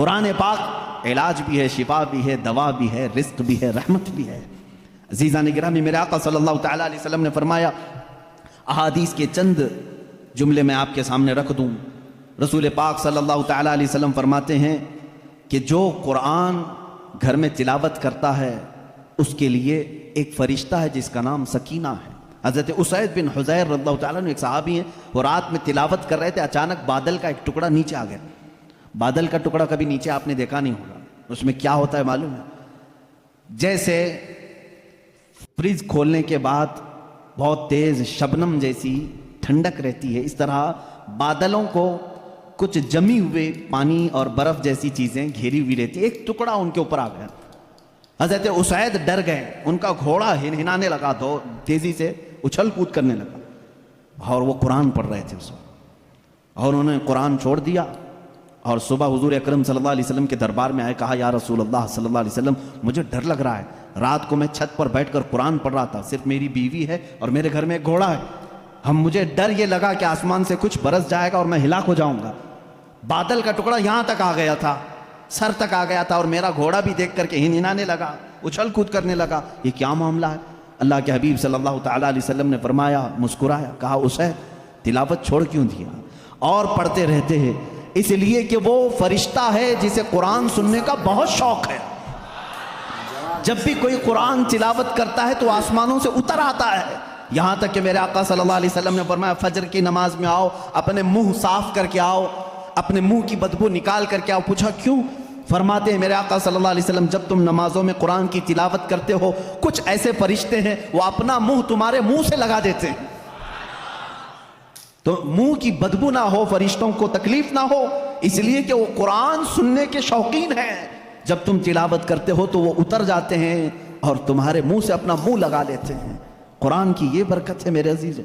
कुरान पाक इलाज भी है, शिफा भी है, दवा भी है, रिस्क भी है, रहमत भी है। अज़ीज़ान गिरामी, मेरे आका सल्लल्लाहु तआला अलैहि वसल्लम ने फरमाया, अहादीस के चंद जुमले मैं आपके सामने रख दूं। रसूल पाक सल्लल्लाहु तआला अलैहि वसल्लम फरमाते हैं कि जो कुरान घर में तिलावत करता है उसके लिए एक फरिश्ता है जिसका नाम सकीना है। हज़रत उसैद बिन हुज़ैर रज़ियल्लाहु तआला अन्हु एक सहाबी हैं, वो रात में तिलावत कर रहे थे, अचानक बादल का एक टुकड़ा नीचे आ गया। बादल का टुकड़ा कभी नीचे आपने देखा नहीं होगा, उसमें क्या होता है मालूम है? जैसे फ्रिज खोलने के बाद बहुत तेज शबनम जैसी ठंडक रहती है, इस तरह बादलों को कुछ जमी हुए पानी और बर्फ जैसी चीजें घेरी हुई रहती है। एक टुकड़ा उनके ऊपर आ गया। हज़रत उसैद डर गए, उनका घोड़ा हिनहिनाने लगा, तो तेजी से उछल कूद करने लगा, और वो कुरान पढ़ रहे थे उस वक्त, और उन्होंने कुरान छोड़ दिया और सुबह हुजूर अकरम सल्लल्लाहु अलैहि वसल्लम के दरबार में आए। कहा, या रसूल अल्लाह सल्लल्लाहु अलैहि वसल्लम, मुझे डर लग रहा है, रात को मैं छत पर बैठकर कुरान पढ़ रहा था, सिर्फ मेरी बीवी है और मेरे घर में एक घोड़ा है, मुझे डर ये लगा कि आसमान से कुछ बरस जाएगा और मैं हिलाक हो जाऊंगा। बादल का टुकड़ा यहां तक आ गया था, सर तक आ गया था, और मेरा घोड़ा भी देख करके हिनहिनाने लगा, उछल कूद करने लगा, ये क्या मामला है? अल्लाह के हबीब सल्लल्लाहु तआला अलैहि वसल्लम ने फरमाया, मुस्कुराया, कहा, उसैद तिलावत छोड़ क्यों दिया? और पढ़ते रहते हैं, इसलिए कि वो फरिश्ता है जिसे कुरान सुनने का बहुत शौक है। जब भी कोई कुरान तिलावत करता है तो आसमानों से उतर आता है। यहां तक कि मेरे आका सल्लल्लाहु अलैहि वसल्लम ने फरमाया, फजर की नमाज में आओ, अपने मुंह साफ करके आओ, अपने मुंह की बदबू निकाल करके आओ। पूछा क्यों? फरमाते हैं मेरे आका सल्लल्लाहु अलैहि वसल्लम, जब तुम नमाजों में कुरान की तिलावत करते हो, कुछ ऐसे फरिश्ते हैं वो अपना मुंह तुम्हारे मुंह से लगा देते हैं, तो मुंह की बदबू ना हो, फरिश्तों को तकलीफ ना हो, इसलिए कि वो कुरान सुनने के शौकीन हैं। जब तुम तिलावत करते हो तो वो उतर जाते हैं और तुम्हारे मुंह से अपना मुंह लगा लेते हैं। कुरान की ये बरकत है मेरे अजीजों,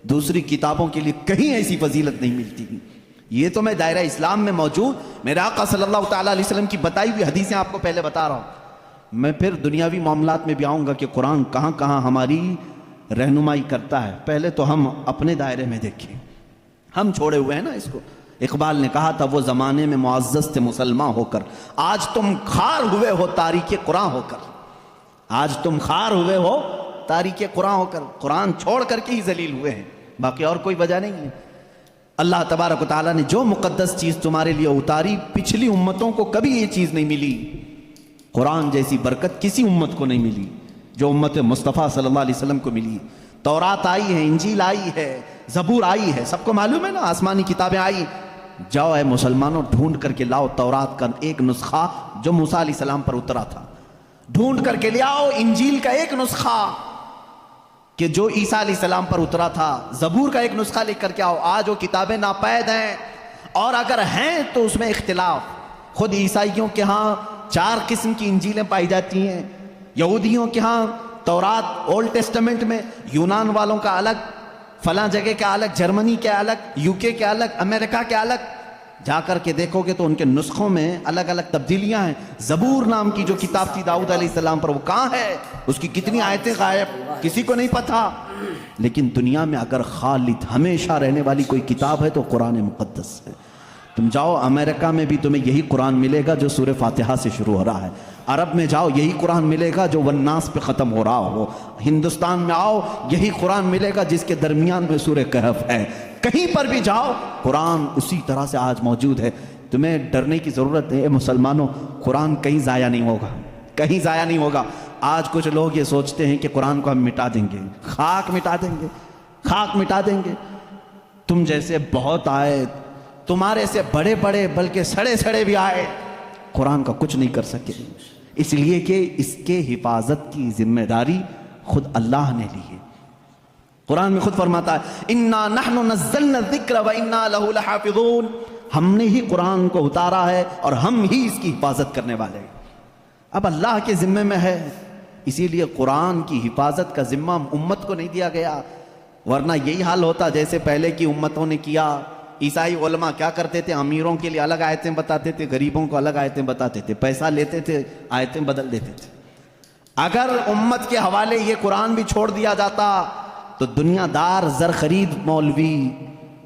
दूसरी किताबों के लिए कहीं ऐसी फजीलत नहीं मिलती। ये तो मैं दायरा इस्लाम में मौजूद मेरे आका सल्लल्लाहु तआला अलैहि वसल्लम की बताई हुई हदीसें आपको पहले बता रहा हूं। मैं फिर दुनियावी मामलात में भी आऊंगा कि कुरान कहां कहां हमारी रहनुमाई करता है। पहले तो हम अपने दायरे में देखें, हम छोड़े हुए हैं ना इसको। इकबाल ने कहा था, वो जमाने में मुअज़्ज़ज़ थे मुसलमान होकर, आज तुम खार हुए हो तारीके कुरान होकर। आज तुम खार हुए हो तारीके कुरान होकर, कुरान छोड़ करके ही जलील हुए हैं, बाकी और कोई वजह नहीं है। अल्लाह तबारक व तआला ने जो मुकद्दस चीज तुम्हारे लिए उतारी, पिछली उम्मतों को कभी ये चीज नहीं मिली। कुरान जैसी बरकत किसी उम्मत को नहीं मिली जो उम्मत मुस्तफ़ा सल्लल्लाहु अलैहि वसल्लम को मिली। तौरात आई है, इंजील आई है, ज़बूर आई है, सबको मालूम है ना, आसमानी किताबें आई। जाओ ऐ मुसलमानों, ढूंढ करके लाओ तौरात का एक नुस्खा जो मूसा अलैहिस्सलाम पर उतरा था, ढूंढ करके ले आओ इंजील का एक नुस्खा कि जो ईसा अलैहिस्सलाम पर उतरा था, ज़बूर का एक नुस्खा लेकर के आओ। आज वो किताबें नापैद हैं, और अगर हैं तो उसमें इख्तिलाफ। खुद ईसाइयों के यहाँ 4 किस्म की इंजीलें पाई जाती हैं, यहूदियों के यहाँ तौरात ओल्ड टेस्टामेंट में, यूनान वालों का अलग, फला जगह का अलग, जर्मनी के अलग, यूके के अलग, अमेरिका के अलग। जाकर के देखोगे तो उनके नुस्खों में अलग अलग तब्दीलियां हैं। ज़बूर नाम की जो किताब थी दाऊद अलैहिस्सलाम पर, वो कहाँ है? उसकी कितनी आयतें गायब, किसी को नहीं पता। लेकिन दुनिया में अगर खालिद हमेशा रहने वाली कोई किताब है तो कुरान मुक़द्दस है। तुम जाओ अमेरिका में भी तुम्हें यही कुरान मिलेगा जो सूरह फातिहा से शुरू हो रहा है। अरब में जाओ यही कुरान मिलेगा जो वन्नास पे ख़त्म हो रहा हो। हिंदुस्तान में आओ यही कुरान मिलेगा जिसके दरमियान में सूरह कहफ है। कहीं पर भी जाओ कुरान उसी तरह से आज मौजूद है। तुम्हें डरने की ज़रूरत है मुसलमानों, कुरान कहीं ज़ाया नहीं होगा, कहीं ज़ाया नहीं होगा। आज कुछ लोग ये सोचते हैं कि कुरान को हम मिटा देंगे, खाक मिटा देंगे, खाक मिटा देंगे। तुम जैसे बहुत आए, तुम्हारे से बड़े बड़े बल्कि सड़े सड़े भी आए, कुरान का कुछ नहीं कर सके, इसलिए कि इसके हिफाजत की जिम्मेदारी खुद अल्लाह ने ली है। कुरान में खुद फरमाता है, इन्ना नहनु नज़्ज़लना ज़िक्र व इन्ना लहु लहाफ़िज़ून, हमने ही कुरान को उतारा है और हम ही इसकी हिफाजत करने वाले हैं। अब अल्लाह के जिम्मे में है, इसीलिए कुरान की हिफाजत का जिम्मा उम्मत को नहीं दिया गया, वरना यही हाल होता जैसे पहले की उम्मतों ने किया। ईसाई उलमा क्या करते थे, अमीरों के लिए अलग आयतें बताते थे, गरीबों को अलग आयतें बताते थे, पैसा लेते थे, आयतें बदल देते थे। अगर उम्मत के हवाले ये कुरान भी छोड़ दिया जाता तो दुनियादार जर खरीद मौलवी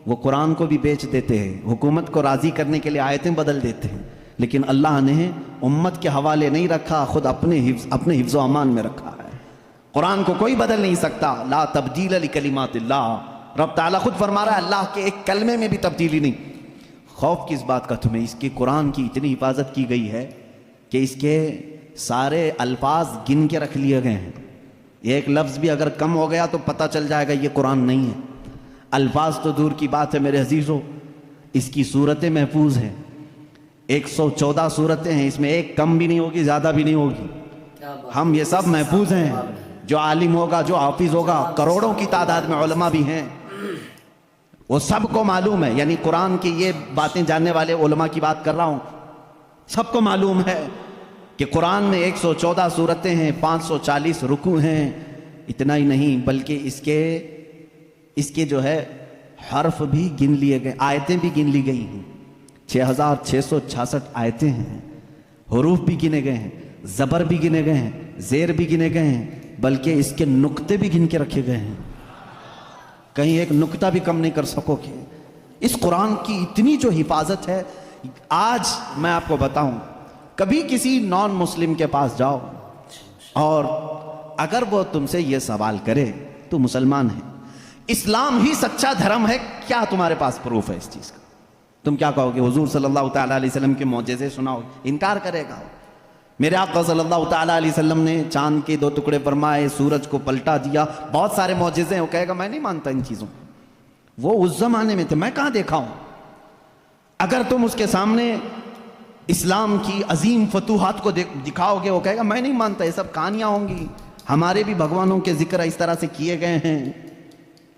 वो कुरान को भी बेच देते हैं, हुकूमत को राजी करने के लिए आयतें बदल देते हैं। लेकिन अल्लाह ने उम्मत के हवाले नहीं रखा, खुद अपने हिफ्ज़ व अमान में रखा है। कुरान को कोई बदल नहीं सकता। ला तब्दील लिकलिमातिल्लाह, रब ताला खुद फरमा रहा है अल्लाह के एक कलमे में भी तब्दीली नहीं। खौफ किस बात का तुम्हें? इसके कुरान की इतनी हिफाजत की गई है कि इसके सारे अल्फाज गिन के रख लिए गए हैं। एक लफ्ज़ भी अगर कम हो गया तो पता चल जाएगा ये कुरान नहीं है। अल्फाज तो दूर की बात है मेरे अजीज़ों, इसकी सूरतें महफूज हैं। 114 सूरतें हैं, इसमें एक कम भी नहीं होगी, ज़्यादा भी नहीं होगी। हम ये सब महफूज हैं। जो आलिम होगा, जो हाफिज होगा, करोड़ों की तादाद में उलमा भी हैं, वो सबको मालूम है। यानी कुरान की ये बातें जानने वाले उलमा की बात कर रहा हूँ, सबको मालूम है कि कुरान में 114 सूरतें हैं, 540 रुकू हैं। इतना ही नहीं बल्कि इसके जो है हर्फ भी गिन लिए गए, आयतें भी गिन ली गई हैं। 6666 आयतें हैं, हरूफ भी गिने गए हैं, ज़बर भी गिने गए हैं, ज़ेर भी गिने गए हैं, बल्कि इसके नुक्ते भी गिन के रखे गए हैं। कहीं एक नुक्ता भी कम नहीं कर सकोगे। इस कुरान की इतनी जो हिफाजत है, आज मैं आपको बताऊं, कभी किसी नॉन मुस्लिम के पास जाओ और अगर वो तुमसे ये सवाल करे तो मुसलमान है, इस्लाम ही सच्चा धर्म है, क्या तुम्हारे पास प्रूफ है इस चीज़ का? तुम क्या कहोगे? हुजूर सल्लल्लाहु तआला अलैहि वसल्लम के मौजज़े सुनाओ। इनकार करेगा। मेरे आका सल्लल्लाहु तआला अलैहि वसल्लम ने चांद के 2 टुकड़े फरमाए, सूरज को पलटा दिया, बहुत सारे मौजज़े हैं। वो कहेगा मैं नहीं मानता इन चीज़ों। वो उस जमाने में थे, मैं कहाँ देखा हूँ। अगर तुम उसके सामने इस्लाम की अजीम फतूहात को दिखाओगे, वो कहेगा मैं नहीं मानता, ये सब कहानियाँ होंगी, हमारे भी भगवानों के जिक्र इस तरह से किए गए हैं,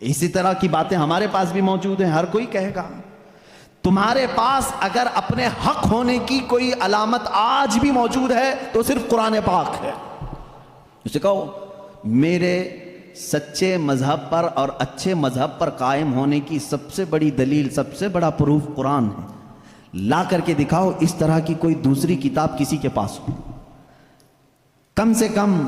इसी तरह की बातें हमारे पास भी मौजूद हैं। हर कोई कहेगा। तुम्हारे पास अगर अपने हक होने की कोई अलामत आज भी मौजूद है तो सिर्फ कुरान पाक है। उसे कहो मेरे सच्चे मजहब पर और अच्छे मजहब पर कायम होने की सबसे बड़ी दलील, सबसे बड़ा प्रूफ कुरान है। ला करके दिखाओ इस तरह की कोई दूसरी किताब किसी के पास हो। कम से कम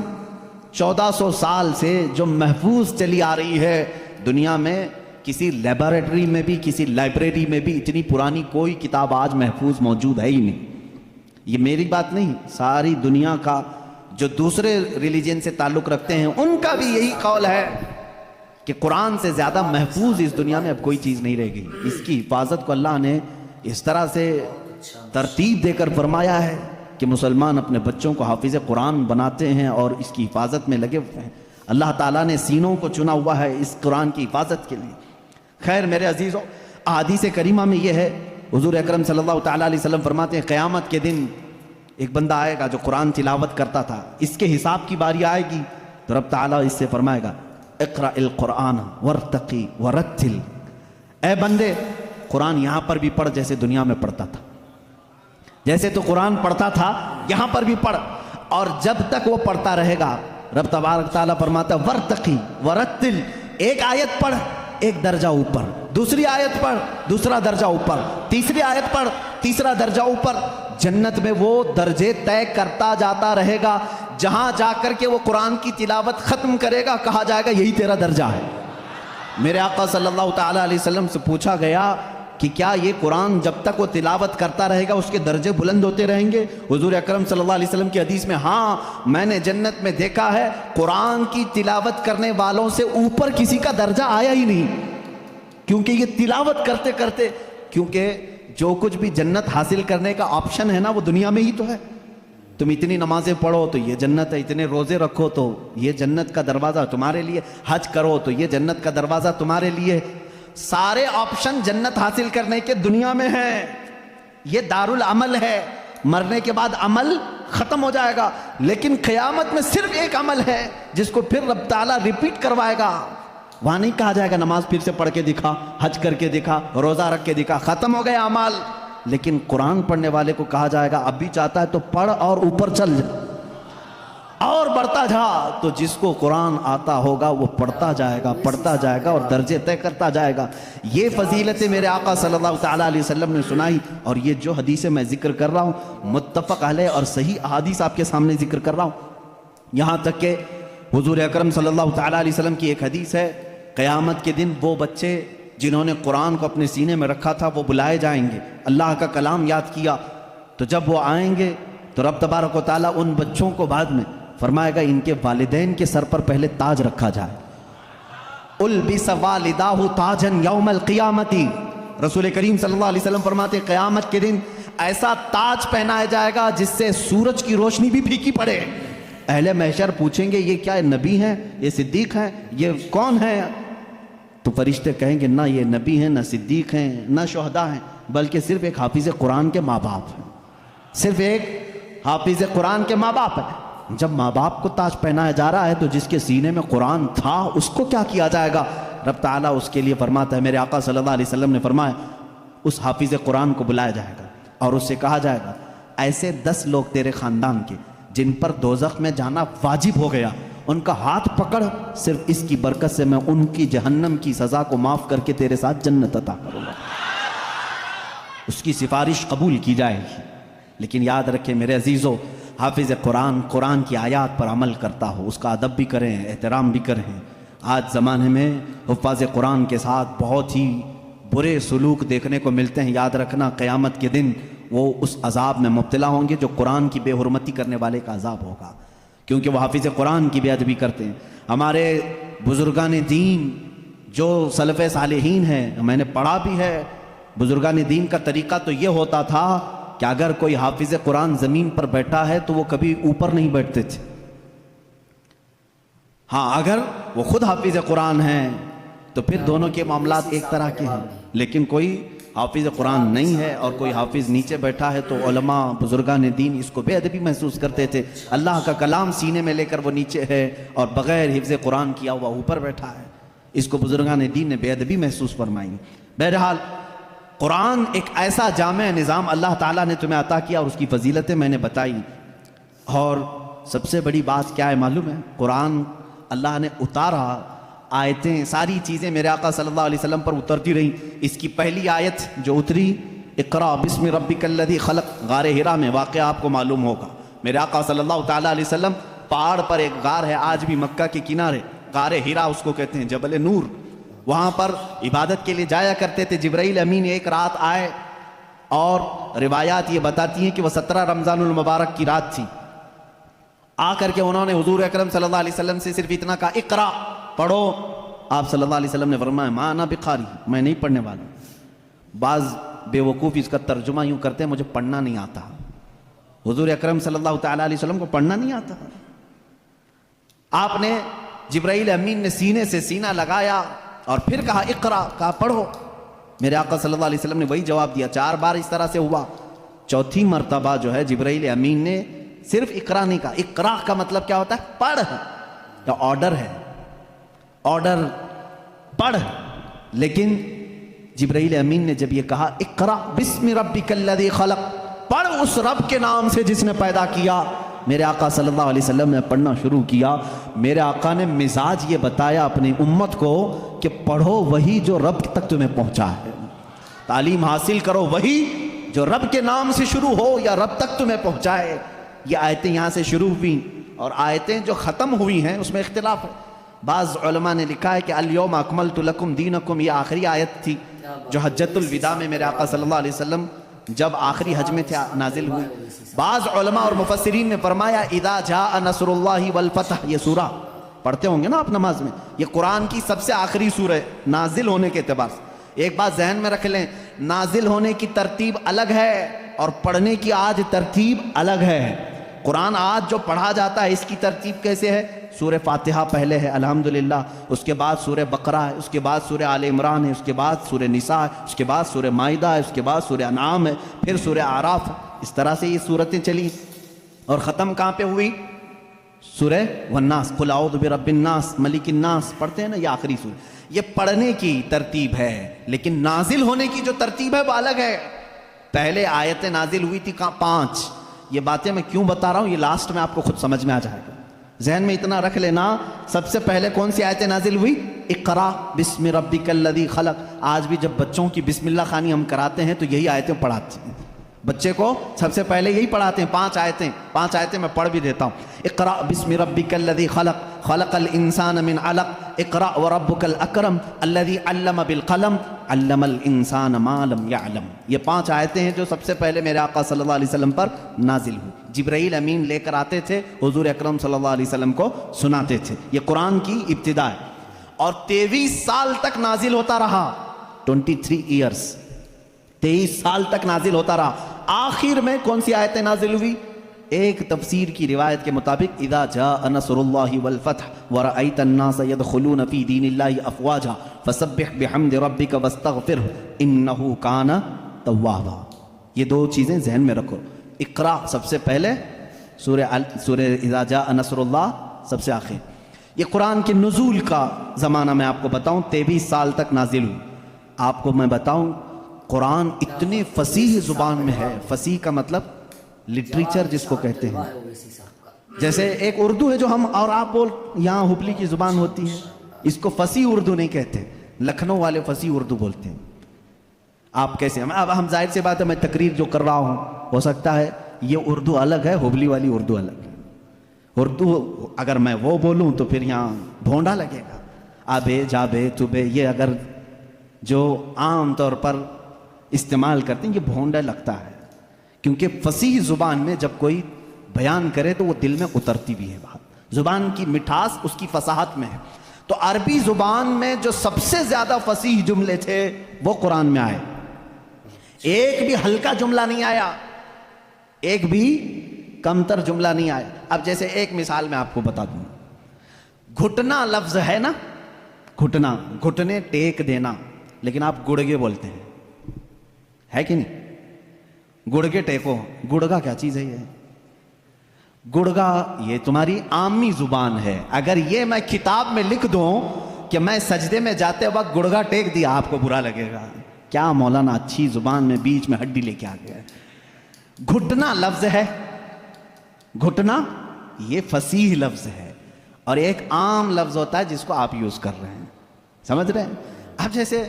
1400 साल से जो महफूज चली आ रही है दुनिया में, किसी लेबोरेटरी में भी, किसी लाइब्रेरी में भी इतनी पुरानी कोई किताब आज महफूज मौजूद है ही नहीं। ये मेरी बात नहीं, सारी दुनिया का जो दूसरे रिलीजन से ताल्लुक़ रखते हैं उनका भी यही कौल है कि कुरान से ज़्यादा महफूज इस दुनिया में अब कोई चीज़ नहीं रह गई। इसकी हिफाजत को अल्लाह ने इस तरह से तरतीब देकर फरमाया है कि मुसलमान अपने बच्चों को हाफिज़ कुरान बनाते हैं और इसकी हिफाजत में लगे हुए हैं। अल्लाह ताला ने सीनों को चुना हुआ है इस कुरान की हिफाजत के लिए। खैर मेरे अजीज़ों, अहादीस करीमा में यह है, हुजूर अकरम सल्लल्लाहु तआला अलैहि वसल्लम फरमाते हैं क़यामत के दिन एक बंदा आएगा जो कुरान तिलावत करता था, इसके हिसाब की बारी आएगी तो रब ताला इससे फरमाएगा इक़राइल कुरान वरतक़ी वरत्तिल, ए बंदे कुरान यहाँ पर भी पढ़ जैसे दुनिया में पढ़ता था, जैसे तो कुरान पढ़ता था यहाँ पर भी पढ़। और जब तक वो पढ़ता रहेगा रब तबारक ताला फरमाता वरतक़ी वरत्तिल, एक आयत पढ़ एक दर्जा ऊपर, दूसरी आयत पढ़ दूसरा दर्जा ऊपर, तीसरी आयत पढ़ तीसरा दर्जा ऊपर। जन्नत में वो दर्जे तय करता जाता रहेगा, जहां जाकर के वो कुरान की तिलावत खत्म करेगा कहा जाएगा यही तेरा दर्जा है। मेरे आका सल्लल्लाहु तआला अलैहि वसल्लम से पूछा गया कि क्या ये कुरान जब तक वो तिलावत करता रहेगा उसके दर्जे बुलंद होते रहेंगे? हुजूर अकरम सल्लल्लाहु अलैहि वसल्लम की हदीस में, हाँ मैंने जन्नत में देखा है कुरान की तिलावत करने वालों से ऊपर किसी का दर्जा आया ही नहीं, क्योंकि ये तिलावत करते करते, क्योंकि जो कुछ भी जन्नत हासिल करने का ऑप्शन है ना वो दुनिया में ही तो है। तुम इतनी नमाजें पढ़ो तो ये जन्नत है, इतने रोजे रखो तो ये जन्नत का दरवाज़ा तुम्हारे लिए, हज करो तो ये जन्नत का दरवाज़ा तुम्हारे लिए, सारे ऑप्शन जन्नत हासिल करने के दुनिया में है। ये दारुल अमल है, मरने के बाद अमल खत्म हो जाएगा, लेकिन क़यामत में सिर्फ एक अमल है जिसको फिर रब ताला रिपीट करवाएगा। वहां नहीं कहा जाएगा नमाज फिर से पढ़ के दिखा, हज करके दिखा, रोजा रख के दिखा, खत्म हो गया अमल। लेकिन कुरान पढ़ने वाले को कहा जाएगा अब भी चाहता है तो पढ़ और ऊपर चल जा और बढ़ता जा। तो जिसको कुरान आता होगा वो पढ़ता जाएगा और दर्जे तय करता जाएगा। ये फजीलतें मेरे आका सल्लल्लाहु तआला अलैहि वसल्लम ने सुनाई, और ये जो हदीसें मैं जिक्र कर रहा हूँ मुत्तफ़क़ अलैह और सही अहादीस आपके सामने जिक्र कर रहा हूँ। यहाँ तक कि हुजूर अकरम सल्लल्लाहु तआला अलैहि वसल्लम की एक हदीस है, क़यामत के दिन वो बच्चे जिन्होंने कुरान को अपने सीने में रखा था वो बुलाए जाएंगे, अल्लाह का कलाम याद किया, तो जब वो आएंगे तो रब तबारक व तआला उन बच्चों को बाद में फरमाएगा इनके वालिदैन के सर पर पहले ताज रखा जाए। उल्बिस वालिदाहु ताजन यौमल क़ियामती, रसूल करीम सल्लल्लाहु अलैहि वसल्लम फरमाते क़यामत के दिन ऐसा ताज पहनाया जाएगा जिससे सूरज की रोशनी भी फीकी पड़े। अहले महशर पूछेंगे ये क्या है, नबी हैं, ये सिद्दीक हैं, ये कौन है? तो फरिश्ते कहेंगे ना ये नबी हैं, ना सिद्दीक हैं, ना शुहदा हैं, बल्कि सिर्फ एक हाफिज कुरान के माँ बाप हैं, सिर्फ एक हाफिज कुरान के माँ बाप हैं। जब माँ बाप को ताज पहनाया जा रहा है तो जिसके सीने में कुरान था उसको क्या किया जाएगा? रब ताला उसके लिए फरमाता है, मेरे आका सल्लल्लाहु अलैहि वसल्लम ने फरमाया उस हाफिज कुरान को बुलाया जाएगा और उससे कहा जाएगा ऐसे 10 लोग तेरे खानदान के जिन पर दोज़ख में जाना वाजिब हो गया, उनका हाथ पकड़, सिर्फ इसकी बरकत से मैं उनकी जहन्नम की सज़ा को माफ़ करके तेरे साथ जन्नत अता करूँगा। उसकी सिफारिश कबूल की जाएगी। लेकिन याद रखें मेरे अजीज़ों, हाफिज़ कुरान कुरान की आयात पर अमल करता हो, उसका अदब भी करें, एहतराम भी करें। आज ज़माने में हुफ़ाज़ कुरान के साथ बहुत ही बुरे सलूक देखने को मिलते हैं। याद रखना क़यामत के दिन वो उस अज़ाब में मुब्तला होंगे जो कुरान की बेहुरमती करने वाले का अज़ाब होगा, क्योंकि वह हाफिज़ कुरान की बेअदबी करते हैं। हमारे बुज़ुर्गान दीन जो सलफ़ सालिहीन हैं, मैंने पढ़ा भी है, बुज़ुर्गान दीन का तरीक़ा तो ये होता था कि अगर कोई हाफिज़ कुरान ज़मीन पर बैठा है तो वो कभी ऊपर नहीं बैठते थे। हाँ, अगर वो खुद हाफिज़ कुरान हैं तो फिर दोनों के मामलात एक तरह के हैं। लेकिन कोई हाफिज़ कुरान नहीं है और कोई हाफिज़ नीचे बैठा है तो उलमा बुजुर्गान दीन इसको बेअदबी महसूस करते थे। अल्लाह का कलाम सीने में लेकर वो नीचे है और बग़ैर हिफ्ज़ कुरान किया हुआ ऊपर बैठा है, इसको बुजुर्गान दीन ने बेअदबी महसूस फरमाई। बहरहाल कुरान एक ऐसा जामे निज़ाम अल्लाह ताला ने तुम्हें अता किया और उसकी फजीलतें मैंने बताई। और सबसे बड़ी बात क्या है मालूम है? कुरान अल्लाह ने उतारा, आयतें सारी चीज़ें मेरे आका सल्लल्लाहु अलैहि वसल्लम पर उतरती रहीं। इसकी पहली आयत जो उतरी इक़रा बिस्मि रब्बिकल्लज़ी खलक़, गारे हिरा में वाक़या आपको मालूम होगा। मेरे आका सल्लल्लाहु ताला अलैहि वसल्लम पहाड़ पर एक गार है, आज भी मक्का के किनारे, गारे हिरा उसको कहते हैं, जबल नूर, वहाँ पर इबादत के लिए जाया करते थे। जिब्राइल अमीन एक रात आए और रिवायात ये बताती हैं कि वह 17 रमज़ानुल मुबारक की रात थी। आकर के उन्होंने हुजूर अकरम सल्लल्लाहु अलैहि वसल्लम से सिर्फ इतना कहा इक़रा, पढ़ो। आप सल्लल्लाहु अलैहि वसल्लम ने फरमाया माना बिखारी, मैं नहीं पढ़ने वाला। बाज़ बेवकूफ़ इसका तर्जुमा यूँ करते हैं मुझे पढ़ना नहीं आता। हुजूर अकरम सल्लल्लाहु ताला अलैहि वसल्लम को पढ़ना नहीं आता। आपने जिब्राइल अमीन ने सीने से सीना लगाया और फिर कहा इक़रा, कहा पढ़ो। मेरे आका सल्लल्लाहु अलैहि वसल्लम ने वही जवाब दिया। 4 बार इस तरह से हुआ। चौथी मरतबा जो है जिब्राइल अमीन ने सिर्फ इक़रा नहीं कहा। इक़रा का मतलब क्या होता है? पढ़, या ऑर्डर है, ऑर्डर पढ़। लेकिन जिब्राइल अमीन ने जब ये कहा इक़रा बिस्मि रब्बिकल्लज़ी खलक़, पढ़ उस रब के नाम से जिसने पैदा किया, मेरे आका सल्लल्लाहु अलैहि वसल्लम ने पढ़ना शुरू किया। मेरे आका ने मिजाज ये बताया अपनी उम्मत को कि पढ़ो वही जो रब तक तुम्हें पहुंचा है, तालीम हासिल करो वही जो रब के नाम से शुरू हो या रब तक तुम्हें पहुंचाए। ये आयतें यहाँ से शुरू हुई और आयतें जो ख़त्म हुई हैं उसमें इख्तिलाफ है। बाज़ उलमा ने लिखा है कि अल-यौम अकमलतु लकुम दीनकुम, ये आखिरी आयत थी जो हज्जतुल विदा में मेरे आका सल्लल्लाहु अलैहि वसल्लम जब आखिरी हज में थे नाजिल हुई। बाज़ उलमा और मुफस्सिरीन ने फरमाया इदा जाअ नस्रुल्लाहि वल फतह, ये सूरा पढ़ते होंगे ना आप नमाज में, ये कुरान की सबसे आखिरी सूरा है नाजिल होने के एतबार से। एक बात जहन में रख लें, नाजिल होने की तरतीब अलग है और पढ़ने की आज तरतीब अलग है। कुरान आज जो पढ़ा जाता है इसकी तरतीब कैसे है? सूरह फातिहा पहले है अल्हम्दुलिल्लाह, उसके बाद सूरह बकरा है, उसके बाद सूरह आले इमरान है, उसके बाद सूरह निसा है, उसके बाद सूरह माइदा है, उसके बाद सूरह अनाम है, फिर सूरह आराफ है। इस तरह से ये सूरतें चली और ख़त्म कहाँ पे हुई? सूरह वन्नास, कुल औज़ु बिरब्बिन्नास मलिकिन नास, पढ़ते हैं ना, ये आखिरी सूरह। ये पढ़ने की तरतीब है, लेकिन नाजिल होने की जो तरतीब है वो अलग है। पहले आयतें नाजिल हुई थी 5। ये बातें मैं क्यों बता रहा हूँ, ये लास्ट में आपको खुद समझ में आ जाएगा। जहन में इतना रख लेना, सबसे पहले कौन सी आयतें नाजिल हुई? इक़रा बिस्मि रब्बिकल्लज़ी खलक़। आज भी जब बच्चों की बिस्मिल्लाह खानी हम कराते हैं तो यही आयतें पढ़ाते हैं बच्चे को, सबसे पहले यही पढ़ाते हैं। 5 आयतें मैं पढ़ भी देता हूँ। इक़रा बिस्मि रब्बिकल्लज़ी खलक़, खलक़ल इंसान मिन अलक़, इक़रा व रब्बुकल अकरम अल्लज़ी अल्लम बिल क़लम अल्लमल इंसान मा लम यअलम। ये 5 आयतें हैं जो सबसे पहले मेरे आका सल्लल्लाहु अलैहि वसल्लम पर नाजिल हुई। जिब्राइल अमीन लेकर आते थे, हुजूर अकरम सल्लल्लाहु अलैहि वसल्लम को सुनाते थे। ये कुरान की इब्तिदा है और 23 साल तक नाजिल होता रहा। 23 ईयर्स, 23 साल तक नाजिल होता रहा। आखिर में कौन सी आयतें नाजिल हुई? एक तफसीर की रिवायत के मुताबिक इज़ा जाअ नस्रुल्लाहि वल फतह व रअयतन नास यदखुलून फी दीनिल्लाहि अफ़वाजा फसब्बिह बिहम्दि रब्बिका वस्तगफिरहु इन्नहु काना तव्वाबा। ये 2 चीज़ें जहन में रखो। इक़रा सबसे पहले, सूरह इज़ा जाअ नस्रुल्लाह सबसे आखिर। ये कुरान के नुज़ूल का ज़माना मैं आपको बताऊँ 23 साल तक नाजिल हुई। आपको मैं बताऊँ कुरान इतने फसीह ज़ुबान में है। फसीह का मतलब लिटरेचर जिसको कहते हैं। जैसे एक उर्दू है जो हम और आप बोल, यहाँ हुबली की ज़ुबान होती है, इसको फसीह उर्दू नहीं कहते, लखनऊ वाले फसीह उर्दू बोलते हैं। आप कैसे अब हम जाहिर सी बात है, मैं तकरीर जो कर रहा हूँ हो सकता है ये उर्दू अलग है, हुबली वाली उर्दू अलग है। उर्दू अगर मैं वो बोलूँ तो फिर यहाँ भोंडा लगेगा। आबे जाबे तुबे, ये अगर जो आम तौर पर इस्तेमाल करते हैं ये भोंडा लगता है, क्योंकि फसीह ज़ुबान में जब कोई बयान करे तो वो दिल में उतरती भी है बात। ज़ुबान की मिठास उसकी फसाहत में है। तो अरबी ज़ुबान में जो सबसे ज़्यादा फसीह जुमले थे वो कुरान में आए। एक भी हल्का जुमला नहीं आया, एक भी कमतर जुमला नहीं आया। अब जैसे एक मिसाल मैं आपको बता दूँ, घुटना लफ्ज़ है ना, घुटना, घुटने टेक देना, लेकिन आप गुड़गे बोलते हैं, है कि नहीं? गुड़गे टेको, गुड़गा क्या चीज़ है? ये गुड़गा ये तुम्हारी आमी जुबान है। अगर ये मैं किताब में लिख दूं कि मैं सजदे में जाते वक्त गुड़गा टेक दिया, आपको बुरा लगेगा। क्या मौलाना अच्छी जुबान में बीच में हड्डी लेके आ गया। घुटना लफ्ज है, घुटना ये फसीह लफ्ज है, और एक आम लफ्ज होता है जिसको आप यूज कर रहे हैं, समझ रहे हैं? अब जैसे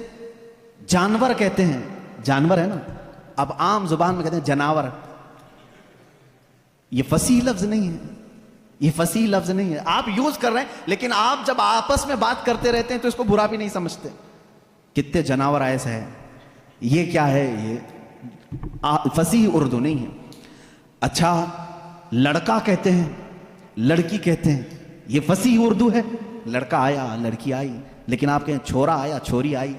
जानवर कहते हैं, जानवर है ना, अब आम जुबान में कहते हैं जनावर। ये फसीह लफ्ज नहीं है, ये फसीह लफ्ज नहीं है, आप यूज कर रहे हैं, लेकिन आप जब आपस में बात करते रहते हैं तो इसको बुरा भी नहीं समझते। कितने जनावर ऐसे हैं, ये क्या है? ये फसीह उर्दू नहीं है। अच्छा, लड़का कहते हैं, लड़की कहते हैं, ये फसीह उर्दू है। लड़का आया, लड़की आई, लेकिन आप कहें छोरा आया, छोरी आई,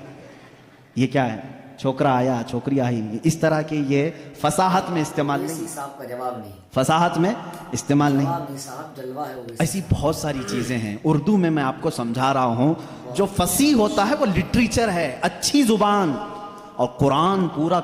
ये क्या है? छोकरा आया, छोकरी आई। इस तरह के ये फसाहत में इस्तेमाल नहीं, का जवाब नहीं, फसाहत में इस्तेमाल नहीं। जलवा है। ऐसी बहुत सारी चीजें हैं उर्दू में, मैं आपको समझा रहा हूं। जो फसीह होता है वो लिटरेचर है, अच्छी जुबान, और कुरान पूरा